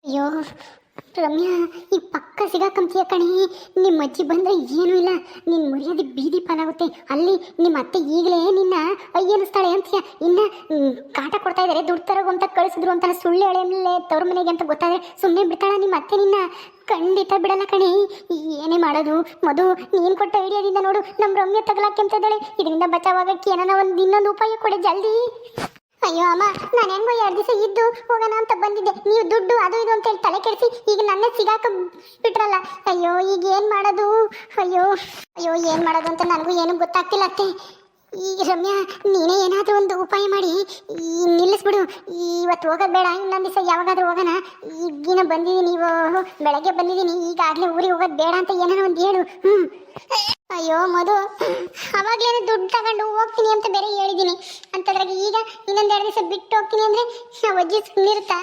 ಅಯ್ಯೋ ರಮ್ಯಾ, ಈ ಪಕ್ಕ ಸಿಗಾಕಂತೀಯ ಕಣಿ. ನಿಮ್ಮ ಅಜ್ಜಿ ಬಂದರೆ ಏನೂ ಇಲ್ಲ, ನಿನ್ನ ಮರ್ಯಾದೆ ಬೀದಿ ಪಾಲಾಗುತ್ತೆ. ಅಲ್ಲಿ ನಿಮ್ಮ ಅತ್ತೆ ಈಗಲೇ ನಿನ್ನ ಅಯ್ಯನಿಸ್ತಾಳೆ ಅಂತೀಯ. ಇನ್ನು ಕಾಟ ಕೊಡ್ತಾ ಇದ್ದಾರೆ, ದುಡ್ಡು ತರೋಗು ಅಂತ ಕಳಿಸಿದ್ರು ಅಂತ ಸುಳ್ಳು ಎಳೆಯಲ್ಲೇ ತವ್ರ ಮನೆಗೆ ಅಂತ ಗೊತ್ತಾದರೆ ಸುಮ್ಮನೆ ಬಿಡ್ತಾಳ ನಿಮ್ಮ ಅತ್ತೆ ನಿನ್ನ? ಖಂಡಿತ ಬಿಡಲ್ಲ ಕಣಿ. ಏನೇ ಮಾಡೋದು ಮಧು? ನೀನು ಕೊಟ್ಟ ಐಡಿಯಾದಿಂದ ನೋಡು ನಮ್ಮ ರಮ್ಯ ತಗಲಾಕೆ ಅಂತ ಇದ್ದಾಳೆ. ಇದರಿಂದ ಬಚಾವಾಗಕ್ಕೆ ಏನಾನ ಒಂದು ಇನ್ನೊಂದು ಉಪಾಯ ಕೊಡೆ ಜಲ್ದಿ. ಅಯ್ಯೋ ಅಮ್ಮ, ನಾನು ಹೆಂಗೋ 2 ದಿವಸ ಇದ್ದು ಹೋಗೋಣ ಅಂತ ಬಂದಿದ್ದೆ. ನೀವು ದುಡ್ಡು ಅದು ಇದು ಅಂತ ಹೇಳಿ ತಲೆ ಕೆಡಿಸಿ ಈಗ ನನ್ನ ಸಿಗಾಕ ಬಿಟ್ರಲ್ಲ. ಅಯ್ಯೋ ಈಗ ಏನು ಮಾಡೋದು? ಅಯ್ಯೋ ಅಯ್ಯೋ ಏನು ಮಾಡೋದು ಅಂತ ನನಗೂ ಏನೂ ಗೊತ್ತಾಗ್ತಿಲ್ಲ ಅತ್ತೆ. ಈಗ ರಮ್ಯಾ, ನೀನೇ ಏನಾದರೂ ಒಂದು ಉಪಾಯ ಮಾಡಿ ನಿಲ್ಲಿಸ್ಬಿಡು. ಇವತ್ತು ಹೋಗೋದು ಬೇಡ, ಇನ್ನೊಂದು ದಿವಸ ಯಾವಾಗಾದ್ರೂ ಹೋಗೋಣ. ಈಗಿನ ಬಂದಿದ್ದೀನಿ, ಬೆಳಗ್ಗೆ ಬಂದಿದ್ದೀನಿ, ಈಗಾಗಲೇ ಊರಿಗೆ ಹೋಗೋದು ಬೇಡ ಅಂತ ಏನಾರ ಒಂದು ಹೇಳು. ಅಯ್ಯೋ ಮಧು, ಅವಾಗಲೇ ದುಡ್ಡು ತಗೊಂಡು ಹೋಗ್ತೀನಿ ಅಂತ ಬೇರೆ ಹೇಳಿದ್ದೀನಿ. ಅಂತದ್ರಾಗ ಈಗ ಇನ್ನೊಂದು 2 ದಿವಸ ಬಿಟ್ಟು ಹೋಗ್ತೀನಿ ಅಂದರೆ ನಾವು ಅಜ್ಜಿ ಸುಮ್ಮನಿರುತ್ತಾ?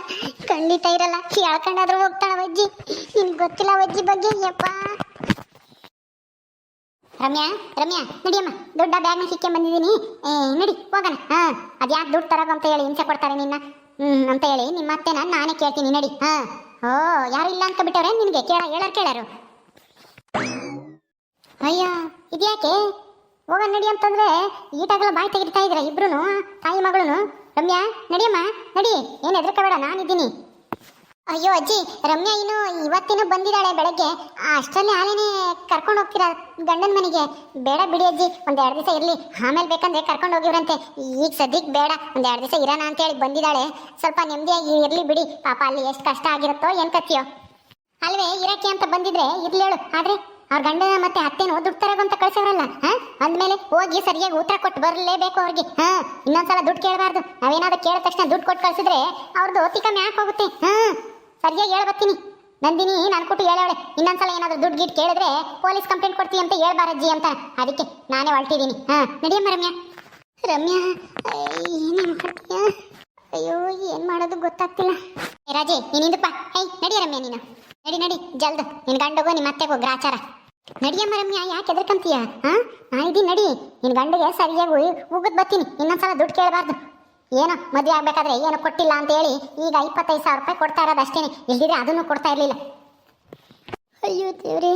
ಖಂಡಿತ ಇರಲ್ಲ. ಹೇಳ್ಕೊಂಡಾದ್ರೂ ಹೋಗ್ತಾಳ ಅಜ್ಜಿ. ನಿಮ್ಗೆ ಗೊತ್ತಿಲ್ಲ ಅಜ್ಜಿ ಬಗ್ಗೆ. ಯಪ್ಪ ರಮ್ಯಾ, ರಮ್ಯಾ ನಡಿಯಮ್ಮ, ದೊಡ್ಡ ಬ್ಯಾಗ್ನ ಸಿಕ್ಕೇ ಬಂದಿದ್ದೀನಿ. ನಡಿ ಹೋಗೋಣ. ಅದು ಯಾಕೆ ದುಡ್ಡು ತರೋದು ಅಂತ ಹೇಳಿ ಹಿಂಸೆ ಕೊಡ್ತಾರೆ ನಿನ್ನ ಅಂತ ಹೇಳಿ ನಿಮ್ಮ ಅತ್ತೆನ ನಾನೇ ಕೇಳ್ತೀನಿ. ನಡಿ. ಓ, ಯಾರು ಇಲ್ಲ ಅಂತ ಬಿಟ್ಟವ್ರೆ ನಿನಗೆ? ಕೇಳಾರು. ಅಯ್ಯ, ಇದ್ಯಾಕೆ ಹೋಗೋಣ ನಡಿ ಅಂತಂದ್ರೆ ಈಟಾಗಲ್ಲ ಬಾಯಿ ತೆಗಿತಾ ಇದ್ರ ಇಬ್ರು, ತಾಯಿ ಮಗಳು. ರಮ್ಯಾ ನಡಿಯಮ್ಮ, ನಡಿ, ಏನು ಹೆದರ್ಕೋಬೇಡ, ನಾನಿದ್ದೀನಿ. ಅಯ್ಯೋ ಅಜ್ಜಿ, ರಮ್ಯಾ ಇನ್ನು ಇವತ್ತಿನೂ ಬಂದಿದ್ದಾಳೆ ಬೆಳಗ್ಗೆ. ಅಷ್ಟರಲ್ಲಿ ಆಲೇನೆ ಕರ್ಕೊಂಡು ಹೋಗ್ತೀರಾ ಗಂಡನ ಮನೆಗೆ? ಬೇಡ ಬಿಡಿ ಅಜ್ಜಿ, ಒಂದು 2 ದಿವಸ ಇರಲಿ, ಆಮೇಲೆ ಬೇಕಂದ್ರೆ ಕರ್ಕೊಂಡು ಹೋಗಿವ್ರಂತೆ. ಈಗ ಸದ್ಯಕ್ಕೆ ಬೇಡ, ಒಂದು 2 ದಿವಸ ಇರೋಣ ಅಂತೇಳಿ ಬಂದಿದ್ದಾಳೆ. ಸ್ವಲ್ಪ ನೆಮ್ಮದಿಯಾಗಿ ಇರಲಿ ಬಿಡಿ. ಪಾಪ ಅಲ್ಲಿ ಎಷ್ಟು ಕಷ್ಟ ಆಗಿರುತ್ತೋ ಏನು ಕತ್ತಿಯೋ ಅಲ್ವೇ. ಇರಕ್ಕೆ ಅಂತ ಬಂದಿದ್ರೆ ಇರ್ಲೇಳು. ಆದರೆ ಅವ್ರ ಗಂಡನ ಮತ್ತೆ ಅತ್ತೇನೋ ದುಡ್ಡು ತರಗಂತ ಕಳ್ಸವ್ರಲ್ಲ, ಅಂದಮೇಲೆ ಹೋಗಿ ಸರಿಯಾಗಿ ಉತ್ತರ ಕೊಟ್ಟು ಬರಲೇಬೇಕು ಅವ್ರಿಗೆ. ಇನ್ನೊಂದ್ಸಲ ದುಡ್ಡು ಕೇಳಬಾರ್ದು. ನಾವೇನಾದ್ರೂ ಕೇಳಿದ ತಕ್ಷಣ ದುಡ್ಡು ಕೊಟ್ಟು ಕಳ್ಸಿದ್ರೆ ಅವ್ರದ್ದು ತಿಕ್ಕ ಮ್ಯಾಕ್ ಹೋಗುತ್ತೆ. ಸರಿಯಾಗಿ ಹೇಳ್ಬತ್ತೀನಿ ನಂದಿನಿ, ನಾನು ಕೊಟ್ಟು ಹೇಳವಳೆ. ಇನ್ನೊಂದ್ಸಲ ಏನಾದರೂ ದುಡ್ಡು ಗಿಟ್ಟು ಕೇಳಿದ್ರೆ ಪೊಲೀಸ್ ಕಂಪ್ಲೇಂಟ್ ಕೊಡ್ತೀವಿ ಅಂತ ಹೇಳ್ಬಾರಜ್ಜಿ ಅಂತ. ಅದಕ್ಕೆ ನಾನೇ ಹೊರಟಿದ್ದೀನಿ. ನಡಿಯಮ್ಮ ರಮ್ಯಾ. ರಮ್ಯಾ ಏನೇನು ಮಾಡ್ತೀಯ? ಅಯ್ಯೋ ಏನು ಮಾಡೋದು ಗೊತ್ತಾಗ್ತಿಲ್ಲ. ರಾಜೇ ನೀನಿಂದಪ್ಪ. ನಡಿ ರಮ್ಯಾ, ನೀನು ನಡಿ ಜಲ್ದು. ನಿನ್ನ ಗಂಡಗೋ ನಿಮ್ಮ ಅತ್ತೆಗೋ ಗ್ರಾಚಾರ. ನಡಿಯಮ್ಮ ರಮ್ಯಾ, ಯಾಕೆ ಎದ್ರಕಂತೀಯ? ನಾನಿದ್ದೀನಿ, ನಡಿ. ನಿನ್ನ ಗಂಡಿಗೆ ಸರಿಯಾಗಿ ಉಗಿದ್ ಬರ್ತೀನಿ. ಇನ್ನೊಂದ್ಸಲ ದುಡ್ಡು ಕೇಳಬಾರ್ದು. ಏನೋ ಮದುವೆ ಆಗ್ಬೇಕಾದ್ರೆ ಏನೋ ಕೊಟ್ಟಿಲ್ಲ ಅಂತ ಹೇಳಿ ಈಗ 25,000 ರೂಪಾಯಿ ಕೊಡ್ತಾ ಇರೋದು ಅಷ್ಟೇನೆ. ಇಲ್ದಿದ್ರೆ ಅದನ್ನು ಕೊಡ್ತಾ ಇರಲಿಲ್ಲ. ಅಯ್ಯೋ ದೇವ್ರೇ,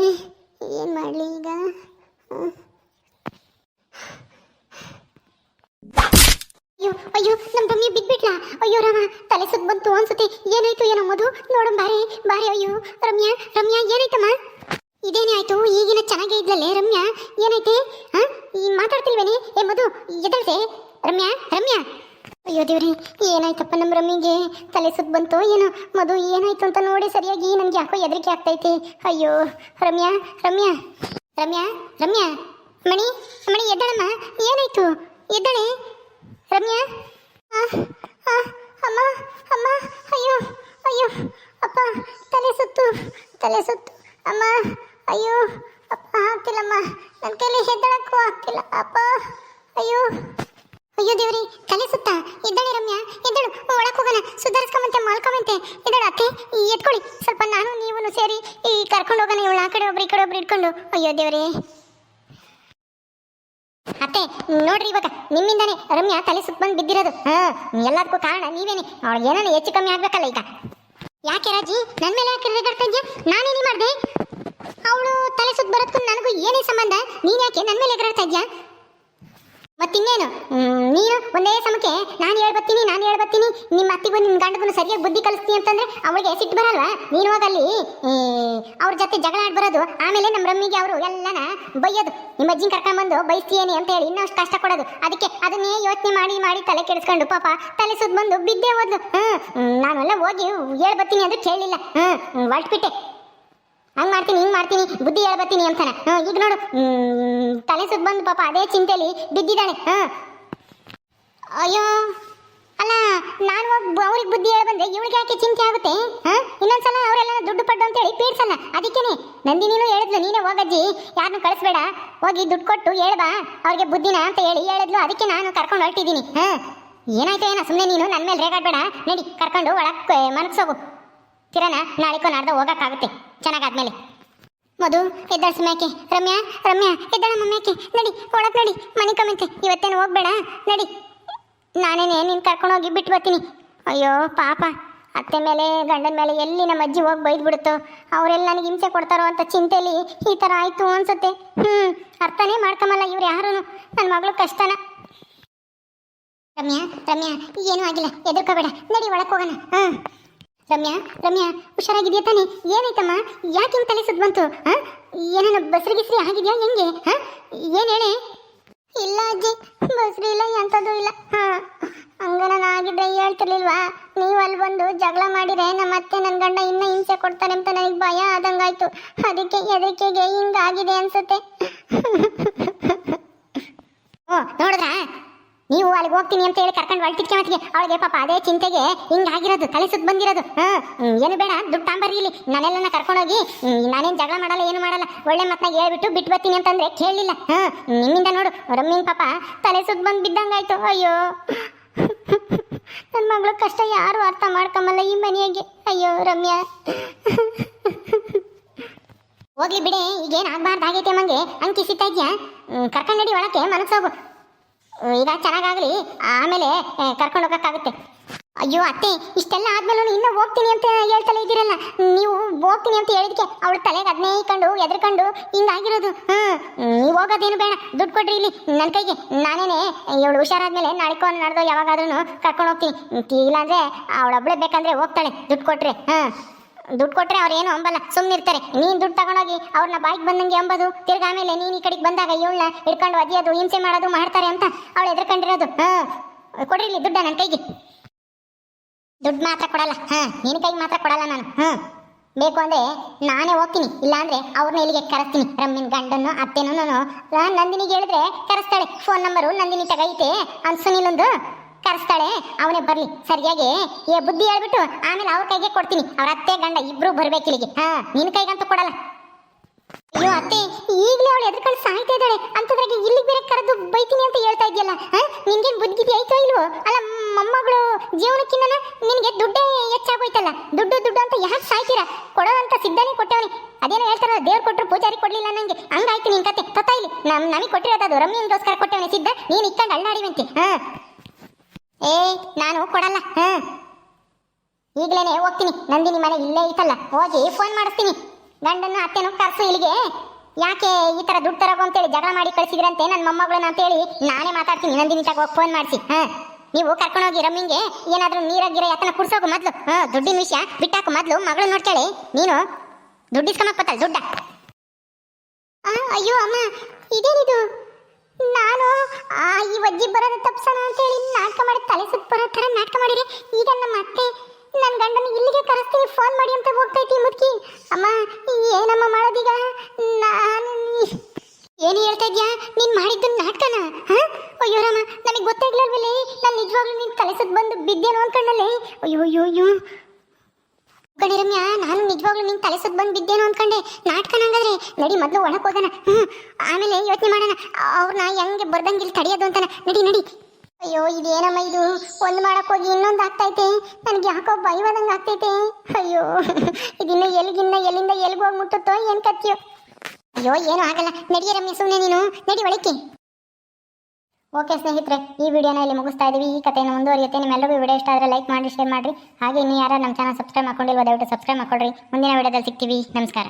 ಏನು ಮಾಡಲಿ ಈಗ? ಅಯ್ಯೋ ನಮ್ಮ ರಮ್ಯ ಬಿದ್ಬಿಟ್ಲಾ? ಅಯ್ಯೋ ರಾಮ, ತಲೆ ಸುತ್ತ ಬಂತು ಅನ್ಸುತ್ತೆ. ಏನಾಯ್ತು ಏನೋ ಮಧು? ನೋಡಮ್ ಬಾರಿ. ಅಯ್ಯೋ ರಮ್ಯಾ ಏನಾಯ್ತಮ್ಮ? ಇದೇನೇ ಆಯ್ತು? ಈಗಿನ ಚೆನ್ನಾಗೇ ಇದ್ಲಲ್ಲೇ ರಮ್ಯಾ, ಏನಾಯ್ತೆ? ಮಾತಾಡ್ತಿಲ್ವೇನೆ? ಮಧು ಎದಳ್ಸೆ. ರಮ್ಯಾ. ಅಯ್ಯೋ ದೇವ್ರಿ, ಏನಾಯ್ತಪ್ಪ ನಮ್ಮ ರಮ್ಮಿಗೆ? ತಲೆ ಸುತ್ತ ಬಂತು ಏನೋ. ಮಧು ಏನಾಯ್ತು ಅಂತ ನೋಡಿ ಸರಿಯಾಗಿ ನನಗೆ ಯಾಕೋ ಹೆದರಿಕೆ ಆಗ್ತೈತೆ. ಅಯ್ಯೋ ರಮ್ಯಾ. ಮಣಿ ಎದ್ದಳಮ್ಮ, ಏನಾಯ್ತು? ಎದ್ದಳೆ ರಮ್ಯಾ. ಅಮ್ಮ. ಅಯ್ಯೋ ಅಪ್ಪ, ತಲೆ ಸುತ್ತು ಅಮ್ಮ. ಅಯ್ಯೋ ಅಪ್ಪ, ಆಗ್ತಿಲ್ಲಮ್ಮ, ನನ್ನ ಕೈಲಿ ಎದ್ದಳಕ್ಕೂ ಆಗ್ತಿಲ್ಲ ಅಪ್ಪ. ಅಯ್ಯೋ ದೇವ್ರಿ, ತಲೆ ಸುತ್ತ. ಎದ್ದಳೆ ರಮ್ಯಾ, ಎದ್ದಳು. ಒಳಗೆ ಹೋಗೋಣ, ಸುಧಾರಿಸ್ಕೊಂಬಂತೆ ಮಲ್ಕೊಂಬಂತೆ. ಎದ್ದಳು ಅತ್ತೆ, ಎತ್ಕೊಳ್ಳಿ ಸ್ವಲ್ಪ. ನಾನು ನೀವು ಸೇರಿ ಈ ಕರ್ಕೊಂಡು ಹೋಗೋಣ ಇವಳು. ಆ ಕಡೆ ಒಬ್ರು ಈ ಕಡೆ ಒಬ್ರು ಇಟ್ಕೊಂಡು. ಅಯ್ಯೋ ದೇವ್ರಿ. ಅತ್ತೆ ನೋಡ್ರಿ, ಇವಾಗ ನಿಮ್ಮಿಂದಾನೆ ರಮ್ಯಾ ತಲೆ ಸುತ್ತ ಬಂದು ಬಿದ್ದಿರೋದು. ಎಲ್ಲದಕ್ಕೂ ಕಾರಣ ನೀವೇನೆ. ಅವಳು ಏನಾನ ಹೆಚ್ಚು ಕಮ್ಮಿ ಆಗ್ಬೇಕಲ್ಲ ಈಗ. ಯಾಕೆ ರಾಜಿ, ನನ್ನ ಮೇಲೆ ಯಾಕೆ ರೇಗಾಡ್ತಾ ಇದ್ಯಾ? ನಾನೇನು ಮಾಡಿದೆ? ಅವಳು ತಲೆ ಸುತ್ತ ಬರೋದಕ್ಕೂ ನನಗೂ ಏನೇ ಸಂಬಂಧ? ನೀನು ಯಾಕೆ ನನ್ನ ಮೇಲೆ ಎಗರಾಡ್ತಾ ಇದ್ಯಾ? ಮತ್ತಿನ್ನೇನು, ನೀನು ಒಂದೇ ಸಮಕ್ಕೆ ನಾನು ಹೇಳ್ಬತ್ತೀನಿ ನಿಮ್ಮ ಅತ್ತಿಗೂ ನಿಮ್ಮ ಗಂಡಗೂ ಸರಿಯಾಗಿ ಬುದ್ಧಿ ಕಲಿಸ್ತೀನಿ ಅಂತಂದ್ರೆ ಅವಳಿಗೆ ಸಿಟ್ಟು ಬರಲ್ವಾ? ನೀನು ಹೋಗಲ್ಲಿ ಅವ್ರ ಜೊತೆ ಜಗಳ ಆಡ್ಬರೋದು, ಆಮೇಲೆ ನಮ್ಮ ರಮ್ಮಿಗೆ ಅವರು ಎಲ್ಲನ ಬೈಯೋದು. ನಿಮ್ಮ ಅಜ್ಜಿನ ಕರ್ಕೊಂಡ್ಬಂದು ಬೈಸ್ತೀಯೇನೆ ಅಂತ ಹೇಳಿ ಇನ್ನಷ್ಟು ಕಷ್ಟ ಕೊಡೋದು. ಅದಕ್ಕೆ ಅದನ್ನೇ ಯೋಚನೆ ಮಾಡಿ ತಲೆ ಕೆಡಿಸ್ಕೊಂಡು ಪಾಪ ತಲೆ ಸುತ್ತ ಬಂದು ಬಿದ್ದೇ ಹೋದ್ಲು. ನಾನೆಲ್ಲ ಹೋಗಿ ಹೇಳ್ಬತ್ತೀನಿ ಅಂದ್ರೆ ಕೇಳಲಿಲ್ಲ. ಹೊರಟ್ಬಿಟ್ಟೆ. ಹಂಗೆ ಮಾಡ್ತೀನಿ ಹಿಂಗೆ ಮಾಡ್ತೀನಿ ಬುದ್ಧಿ ಹೇಳ್ಬತ್ತೀನಿ ಅಂತಾನೆ. ಈಗ ನೋಡು, ತಲೆ ಸುತ್ತ ಬಂದು ಪಾಪ ಅದೇ ಚಿಂತೆಯಲ್ಲಿ ಬಿದ್ದಿದ್ದಾಳೆ. ಅಯ್ಯೋ ಅಲ್ಲ, ನಾನು ಅವ್ರಿಗೆ ಬುದ್ಧಿ ಹೇಳ್ಬಂದ್ರೆ ಇವಳಿಗೆ ಯಾಕೆ ಚಿಂತೆ ಆಗುತ್ತೆ? ಇನ್ನೊಂದ್ಸಲ ಅವರೆಲ್ಲ ದುಡ್ಡು ಪಡ್ಡು ಅಂತೇಳಿ ಪೀಡ್ಸಲ್ಲ. ಅದಕ್ಕೇನೆ ನಂದಿನೀನು ಹೇಳಿದ್ಲು, ನೀನೇ ಹೋಗಜ್ಜಿ, ಯಾರನ್ನು ಕಳಿಸ್ಬೇಡ, ಹೋಗಿ ದುಡ್ಡು ಕೊಟ್ಟು ಹೇಳ್ಬಾ ಅವ್ರಿಗೆ ಬುದ್ಧಿನ ಅಂತ ಹೇಳಿ ಹೇಳಿದ್ಲು. ಅದಕ್ಕೆ ನಾನು ಕರ್ಕೊಂಡು ಹೊರಟಿದ್ದೀನಿ. ಏನಾಯ್ತು ಏನೋ, ಸುಮ್ಮನೆ ನೀನು ನನ್ನ ಮೇಲೆ ರೇಗಾಡ್ಬೇಡ. ನಡಿ, ಕರ್ಕೊಂಡು ಒಳಕ್ಕೆ ಮನಸ್ಸೋಗು. ಕಿರಣ ನಾಳೆಕೋ ನಾಡ್ದು ಹೋಗೋಕ್ಕಾಗುತ್ತೆ ಚೆನ್ನಾಗಾದ್ಮೇಲೆ. ಮಧು ಎದ್ದಾಳ್ಸಿ ಮ್ಯಾಕೆ. ರಮ್ಯಾ ಎದ್ದಾಳಮ್ಮ ಮ್ಯಾಕೆ. ನಡಿ ಒಳಗೆ, ನಡಿ ಮನೆ ಕಮೆಂತೆ. ಇವತ್ತೇನು ಹೋಗ್ಬೇಡ, ನಡಿ. ನಾನೇನೆ ನೀನು ಕರ್ಕೊಂಡೋಗಿ ಬಿಟ್ಟು ಬರ್ತೀನಿ. ಅಯ್ಯೋ ಪಾಪ, ಅತ್ತೆ ಮೇಲೆ ಗಂಡನ ಮೇಲೆ ಎಲ್ಲಿ ನಮ್ಮ ಅಜ್ಜಿ ಹೋಗಿ ಬೈದ್ಬಿಡುತ್ತೋ, ಅವರೆಲ್ಲ ನನಗೆ ಹಿಂಸೆ ಕೊಡ್ತಾರೋ ಅಂತ ಚಿಂತೆಯಲ್ಲಿ ಈ ಥರ ಆಯಿತು ಅನ್ಸುತ್ತೆ. ಅರ್ಥನೇ ಮಾಡ್ಕೊಂಬಲ್ಲ ಇವ್ರು ಯಾರೂ ನನ್ನ ಮಗಳು ಕಷ್ಟನ. ರಮ್ಯಾ ರಮ್ಯಾ ಏನೂ ಆಗಿಲ್ಲ, ಎದುರ್ಕೋಬೇಡ, ನಡಿ ಒಳಗೆ ಹೋಗೋಣ. ರಮ್ಯಾ ರಮ್ಯಾ ಹುಷಾರಾಗಿದೆಯಾ ತಾನೆ? ಏನಾಯ್ತಮ್ಮ, ಯಾಕೆ ಹಿಂಗೆ ತಲೆ ಸುತ್ತ ಬಂತು? ಏನೇನು ಬಸ್ರಿ ಗಿಸ್ರಿ ಆಗಿದೆಯಾ ಹೆಂಗೆ? ಏನು ಹೇಳಿ? ಇಲ್ಲ ಅಜ್ಜಿ, ಬಸ್ರಿ ಇಲ್ಲ, ಎಂಥದ್ದು ಇಲ್ಲ. ಹಂಗನ ಆಗಿದ್ರೆ ಹೇಳ್ತಿರ್ಲಿಲ್ವಾ? ನೀವು ಅಲ್ಲಿ ಬಂದು ಜಗಳ ಮಾಡಿದ್ರೆ ನಮ್ಮ ಅತ್ತೆ ನನ್ನ ಗಂಡ ಇನ್ನೂ ಹಿಂಸೆ ಕೊಡ್ತಾರೆ ಅಂತ ನನಗೆ ಭಯ ಆದಂಗಾಯ್ತು. ಅದಕ್ಕೆ ಹೆದರಿಕೆಗೆ ಹಿಂಗಾಗಿದೆ ಅನ್ಸುತ್ತೆ. ನೋಡಿದ್ರಾ, ನೀವು ಅಲ್ಲಿಗೆ ಹೋಗ್ತೀನಿ ಅಂತ ಹೇಳಿ ಕರ್ಕೊಂಡು ಹೊಳ್ತಿದ್ಕೆ ಮತ್ತಿಗೆ ಅವಳಿಗೆ ಪಾಪ ಅದೇ ಚಿಂತೆಗೆ ಹಿಂಗಾಗಿರೋದು, ತಲೆ ಸುತ್ತ ಬಂದಿರೋದು. ಏನು ಬೇಡ, ದುಡ್ಡು ತಾಂಬರ್ರಿ ಇಲ್ಲಿ, ನಾನೆಲ್ಲ ಕರ್ಕೊಂಡೋಗಿ, ನಾನೇನು ಜಗಳ ಮಾಡಲ್ಲ, ಏನು ಮಾಡಲ್ಲ, ಒಳ್ಳೆ ಮಾತನಾಗ ಹೇಳ್ಬಿಟ್ಟು ಬಿಟ್ಟು ಬರ್ತೀನಿ ಅಂತಂದ್ರೆ ಕೇಳಲಿಲ್ಲ. ನಿಮ್ಮಿಂದ ನೋಡು ರಮ್ಯನ್ ಪಾಪ ತಲೆ ಸುತ್ತ ಬಂದು ಬಿದ್ದಂಗಾಯ್ತು. ಅಯ್ಯೋ, ನನ್ನ ಮಗಳು ಕಷ್ಟ ಯಾರು ಅರ್ಥ ಮಾಡ್ಕೊಂಬಲ್ಲ ಈ ಮನೆಯಾಗೆ. ಅಯ್ಯೋ ರಮ್ಯಾ, ಹೋಗ್ಲಿ ಬಿಡೆ, ಈಗೇನು ಆಗ್ಬಾರ್ದಾಗೈತೆ ಮಂಗೆ ಅಂಕಿಸಿತಾ ಇದೆಯಾ? ಕರ್ಕೊಂಡು ನಡಿ ಒಳಕ್ಕೆ, ಮನಸ್ಸೋಗು. ಈಗ ಚೆನ್ನಾಗಾಗಲಿ, ಆಮೇಲೆ ಕರ್ಕೊಂಡು ಹೋಗೋಕ್ಕಾಗುತ್ತೆ. ಅಯ್ಯೋ ಅತ್ತೆ, ಇಷ್ಟೆಲ್ಲ ಆದ್ಮೇಲೂ ಇನ್ನೂ ಹೋಗ್ತೀನಿ ಅಂತ ಹೇಳ್ತಲೇ ಇದ್ದೀರಲ್ಲ, ನೀವು ಹೋಗ್ತೀನಿ ಅಂತ ಹೇಳಿದ್ಕೆ ಅವಳ ತಲೆಗೆ ಅದನ್ನೇ ಕಂಡು ಎದ್ರಕೊಂಡು ಹಿಂಗಾಗಿರೋದು. ನೀವು ಹೋಗೋದೇನು ಬೇಡ, ದುಡ್ಡು ಕೊಡ್ರಿ ಇಲ್ಲಿ ನನ್ನ ಕೈಗೆ, ನಾನೇನೆ ಇವಳು ಹುಷಾರಾದ್ಮೇಲೆ ನಾಳೆಕೋ ನಡೆದೋ ಯಾವಾಗಾದ್ರೂ ಕರ್ಕೊಂಡು ಹೋಗ್ತೀನಿ. ಇಲ್ಲಾಂದರೆ ಅವಳೊಬ್ಬಳೇ ಬೇಕಂದ್ರೆ ಹೋಗ್ತಾಳೆ, ದುಡ್ಡು ಕೊಟ್ರೆ. ದುಡ್ಡು ಕೊಟ್ರೆ ಅವ್ರು ಏನು ಅಂಬಲ್ಲ, ಸುಮ್ಮನಿರ್ತಾರೆ. ನೀನು ದುಡ್ಡು ತಗೊಂಡೋಗಿ ಅವ್ರನ್ನ ಬಾಯಿಗೆ ಬಂದಂಗೆ ಅಂಬೋದು, ತಿರ್ಗ ಆಮೇಲೆ ನೀನು ಈ ಕಡೆಗೆ ಬಂದಾಗ ಇವಳನ್ನ ಹಿಡ್ಕೊಂಡು ಅದಿಯೋದು ಹಿಂಸೆ ಮಾಡೋದು ಮಾಡ್ತಾರೆ ಅಂತ ಅವಳು ಎದ್ರಕೊಂಡಿರೋದು. ಕೊಡ್ರಿ ಇಲ್ಲಿ ದುಡ್ಡ ನನ್ನ ಕೈಗೆ. ದುಡ್ಡು ಮಾತ್ರ ಕೊಡಲ್ಲ, ನಿನ್ನ ಕೈಗೆ ಮಾತ್ರ ಕೊಡಲ್ಲ ನಾನು. ಬೇಕು ಅಂದರೆ ನಾನೇ ಹೋಗ್ತೀನಿ, ಇಲ್ಲಾಂದರೆ ಅವ್ರನ್ನ ಇಲ್ಲಿಗೆ ಕರೆಸ್ತೀನಿ. ರಮ್ಮಿನ ಗಂಡನ್ನು ಅತ್ತೆನೂ ನಂದಿನಿಗೆ ಹೇಳಿದ್ರೆ ಕರೆಸ್ತಾಳೆ. ಫೋನ್ ನಂಬರು ನಂದಿನಿ ತಗೈತೆ ಅಂತ ಸುನಿಲೊಂದು ಕರೆಸ್ತಾಳೆ, ಅವನೇ ಬರಲಿ. ಸರಿಯಾಗಿ ಬುದ್ಧಿ ಹೇಳ್ಬಿಟ್ಟು ಆಮೇಲೆ ಅವ್ರ ಕೈಗೆ ಕೊಡ್ತೀನಿ. ಅವ್ರ ಅತ್ತೆ ಗಂಡ ಇಬ್ರು ಬರ್ಬೇಕು ಇಲ್ಲಿಗೆ. ನಿನ್ನ ಕೈಗಂತೂ ಕೊಡಲ್ಲ. ಅಯ್ಯೋ ಅತ್ತೆ, ಈಗಲೇ ಅವಳು ಎದ್ರಕೊಂಡು ಸಾಯ್ತಾ ಇದ್ದಾಳೆ ಅಂತದ್ರಾಗೆ ಇಲ್ಲಿಗೆ ಬೇರೆ ಕರೆದು ಬೈತೀನಿ ಅಂತ ಹೇಳ್ತಾ ಇದೆಯಲ್ಲ, ನಿನ್ಗೇನು ಬುದ್ಧಿ ಆಯ್ತೋ ಇಲ್ವೋ? ಅಲ್ಲ, ಮೊಮ್ಮಗಳು ಜೀವನಕ್ಕಿಂತ ನಿನಗೆ ದುಡ್ಡೇ ಹೆಚ್ಚಾಗೋಯ್ತಲ್ಲ. ದುಡ್ಡು ದುಡ್ಡು ಅಂತ ಯಾಕೆ ಸಾಯ್ತೀರಾ? ಕೊಡೋದಂತ ಸಿದ್ಧನೇ ಕೊಟ್ಟವನಿ. ಅದೇನೋ ಹೇಳ್ತಾರಲ್ಲ, ದೇವ್ರು ಕೊಟ್ಟರು ಪೂಜಾರಿ ಕೊಡ್ಲಿಲ್ಲ ನಂಗೆ, ಹಂಗಾಯ್ತು ನಿನ್ ಕತೆ. ತತ್ತಾ ಇಲ್ಲಿ ನಮಗೆ ಕೊಟ್ಟಿರೋದು ರಮ್ಯನಿಗೋಸ್ಕರ ಕೊಟ್ಟವನೇ ಸಿದ್ಧ, ನೀನು ಇಕ್ಕಂಡು ಅಳ್ಳಾಡಿವಂತೆ. ನಾನು ಕೊಡಲ್ಲ. ಈಗಲೇ ಹೋಗ್ತೀನಿ, ನಂದಿನಿ ಮನೆ ಇಲ್ಲೇ ಐತಲ್ಲ, ಹೋಗಿ ಫೋನ್ ಮಾಡಿಸ್ತೀನಿ. ಗಂಡನ್ನು ಅತ್ತೆನೂ ಕರ್ಸು ಇಲ್ಲಿಗೆ. ಯಾಕೆ ಈ ಥರ ದುಡ್ಡು ತರೋಗು ಅಂತೇಳಿ ಜಗಳ ಮಾಡಿ ಕಳಿಸಿದ್ರಂತೆ ನನ್ನ ಮೊಮ್ಮಗಳನ್ನ ಅಂತೇಳಿ ನಾನೇ ಮಾತಾಡ್ತೀನಿ. ನಂದಿನಿ ತಗ ಹೋಗಿ ಫೋನ್ ಮಾಡಿಸಿ. ನೀವು ಕರ್ಕೊಂಡೋಗಿ ರಮ್ಮಿಂಗೆ ಏನಾದರೂ ನೀರಾಗಿರೋ ಯಾತನ ಕುಡ್ಸೋಗು ಮೊದಲು. ದುಡ್ಡಿನ ವಿಷಯ ಬಿಟ್ಟಾಕು ಮೊದಲು, ಮಗಳು ನೋಡ್ತಾಳೆ. ನೀನು ದುಡ್ಡು ಇಸ್ಕೊಂಬಕ್ಬತ್ತಲ್ಲ ದುಡ್ಡ. ಅಯ್ಯೋ ಅಮ್ಮ, ಇದೇನಿದು? ನಾನು ಈ ವಜ್ಜಿ ಬರೋದು ತಪ್ಸೋಣ ಅಂತೇಳಿ ನಾಟಕ ಮಾಡಿ ತಲೆ ಸುತ್ತ ಬರೋ ಥರ ನಾಟಕ ಮಾಡಿದ್ರೆ, ಈಗ ನಮ್ಮ ಅತ್ತೆ ನನ್ನ ಗಂಡನ ಇಲ್ಲಿಗೆ ಕರೆಸ್ತೀನಿ, ಫೋನ್ ಮಾಡಿ ಅಂತ ಹೋಗ್ತೈತಿ ಮುದುಕಿ. ಅಮ್ಮ, ಏನಮ್ಮ ಮಾಡೋದೀಗ? ನಾನು ಏನು ಹೇಳ್ತಾ ಇದ್ಯಾ? ನೀನು ಮಾಡಿದ್ದು ನಾಟಕನ? ಅಯ್ಯೋ ರಾಮ, ನನಗೆ ಗೊತ್ತಾಗ್ಲಿಲ್ವಲ್ಲೇ. ನಾನು ನಿಜವಾಗ್ಲೂ ನೀನು ತಲೆ ಸುತ್ತ ಬಂದು ಬಿದ್ದೇನೋ ಅನ್ಕೊಂಡಲ್ಲೇ. ಅಯ್ಯೋ ಅಯ್ಯೋ ಅಯ್ಯೋ ಕಣಿ ರಮ್ಯಾ, ನಾನು ನಿಜವಾಗ್ಲೂ ನಿನ್ನ ತಲೆ ಸುತ್ತ ಬಂದು ಬಿದ್ದೇನೋ ಅನ್ಕೊಂಡೆ. ನಾಟಕನ ಹಂಗಾದ್ರೆ ನಡಿ, ಮೊದಲು ಒಳಗೆ ಹೋಗೋಣ, ಆಮೇಲೆ ಯೋಚನೆ ಮಾಡೋಣ ಅವ್ರನ್ನ ಹೆಂಗೆ ಬರ್ದಂಗಿಲ್ಲಿ ತಡೆಯೋದು ಅಂತಾನ. ನಡಿ ನಡಿ. ಅಯ್ಯೋ, ಇದೇನಮ್ಮ ಇದು? ಒಂದು ಮಾಡೋಕ್ಕೋಗಿ ಇನ್ನೊಂದು ಆಗ್ತೈತೆ. ನನಗೆ ಯಾಕೋ ಭಯವಾದಂಗೆ ಆಗ್ತೈತೆ. ಅಯ್ಯೋ, ಇದಿನ್ನ ಎಲ್ಲಿಂದ ಎಲ್ಲಿಗೆ ಹೋಗಿ ಮುಟ್ಟುತ್ತೋ ಏನು ಕತ್ತಿಯೋ. ಅಯ್ಯೋ, ಏನೂ ಆಗಲ್ಲ. ನಡಿಯ ರಮ್ಯ, ಸುಮ್ಮನೆ ನೀನು ನಡಿ ಒಳಕ್ಕೆ. ಓಕೆ ಸ್ನೇಹಿತರೆ, ಈ ವಿಡಿಯೋನ ಇಲ್ಲಿ ಮುಗಿಸ್ತಾ ಇದ್ದೀವಿ. ಈ ಕಥೆಯನ್ನು ಮುಂದುವರಿಯುತ್ತೆ. ನಿಮ್ಮೆಲ್ಲರಿಗೂ ವಿಡಿಯೋ ಇಷ್ಟ ಆದರೆ ಲೈಕ್ ಮಾಡಿ, ಶೇರ್ ಮಾಡಿರಿ. ಹಾಗೆ ಇನ್ನೂ ಯಾರು ನಮ್ಮ ಚಾನಲ್ ಸಬ್ಸ್ಕ್ರೈಬ್ ಮಾಡ್ಕೊಂಡಿಲ್ವೋ ದಯವಿಟ್ಟು ಸಬ್ಸ್ಕ್ರೈಬ್ ಮಾಡ್ಕೊಳ್ರಿ. ಮುಂದಿನ ವಿಡಿಯೋದಲ್ಲಿ ಸಿಗ್ತೀವಿ. ನಮಸ್ಕಾರ.